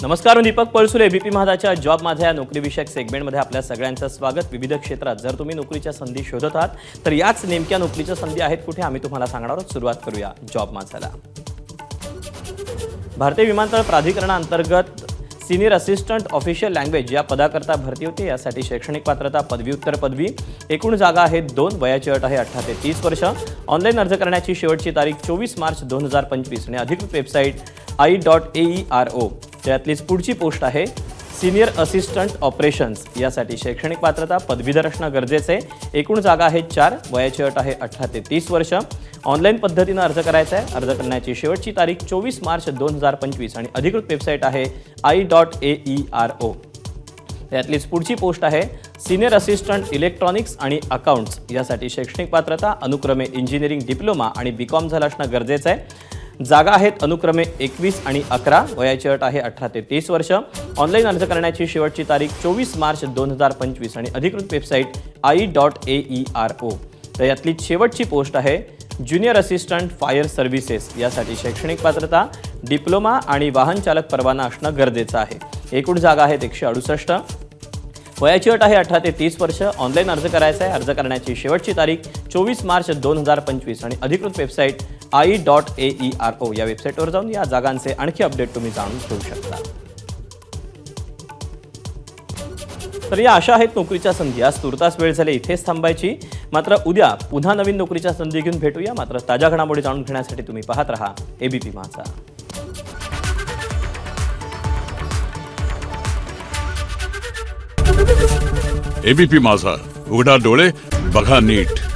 नमस्कार, मी Deepak Palsule. ABP माझाच्या job माझ्या नोकरीविषयक सेगमेंटमध्ये आपल्या सगळ्यांचं स्वागत. विविध क्षेत्रात जर तुम्ही नोकरीच्या संधी शोधत आहात तर याच नेमक्या नोकरीच्या संधी आहेत कुठे आम्ही तुम्हाला सांगणार आहोत. सुरुवात करूया जॉब माझ्याला. भारतीय विमानतळ प्राधिकरणाअंतर्गत सीनियर असिस्टंट ऑफिशियल लँग्वेज या पदाकरता भरती होती. यासाठी शैक्षणिक पात्रता पदव्युत्तर पदवी. एकूण जागा आहेत 2. वयाची अट आहे 18 ते 30 वर्ष. ऑनलाईन अर्ज करण्याची शेवटची तारीख 24 मार्च 2025 आणि अधिकृत वेबसाईट i.aero. त्यातलीच पुढची पोस्ट आहे सीनियर असिस्टंट ऑपरेशन्स. यासाठी शैक्षणिक पात्रता पदवीधर असणं गरजेचं आहे. एकूण जागा आहेत 4. वयाची अट आहे 18 ते 30 वर्ष. ऑनलाईन पद्धतीनं अर्ज करायचा आहे. अर्ज करण्याची शेवटची तारीख 24 मार्च 2025 आणि अधिकृत वेबसाईट आहे i.aero. यातलीच पुढची पोस्ट आहे सीनियर असिस्टंट इलेक्ट्रॉनिक्स आणि अकाउंट्स. यासाठी शैक्षणिक पात्रता अनुक्रमे इंजिनिअरिंग डिप्लोमा आणि बीकॉम झालं असणं गरजेचं आहे. जागा आहेत अनुक्रमे 21 आणि 11. वयाची अट आहे 18 ते 30 वर्ष. ऑनलाईन अर्ज करण्याची शेवटची तारीख 24 मार्च 2025 आणि अधिकृत वेबसाईट i.aero. तर यातली शेवटची पोस्ट आहे ज्युनियर असिस्टंट फायर सर्व्हिसेस. यासाठी शैक्षणिक पात्रता डिप्लोमा आणि वाहन चालक परवाना असणं गरजेचं आहे. एकूण जागा आहेत 168. वयाची अट आहे 18 ते 30 वर्ष. ऑनलाईन अर्ज करायचा आहे. अर्ज करण्याची शेवटची तारीख 24 मार्च 2025 आणि अधिकृत वेबसाईट i.aero. या वेबसाईटवर जाऊन या जागांचे आणखी अपडेट तुम्ही जाणून घेऊ शकता. तर या अशा आहेत नोकरीच्या संधी. आज तुर्तास वेळ झाली इथेच थांबायची. मात्र उद्या पुन्हा नवीन नोकरीच्या संधी घेऊन भेटूया. मात्र ताज्या घडामोडी जाणून घेण्यासाठी तुम्ही पाहत रहा एबीपी माझा. एबीपी माझा, उघडा डोळे बघा नीट.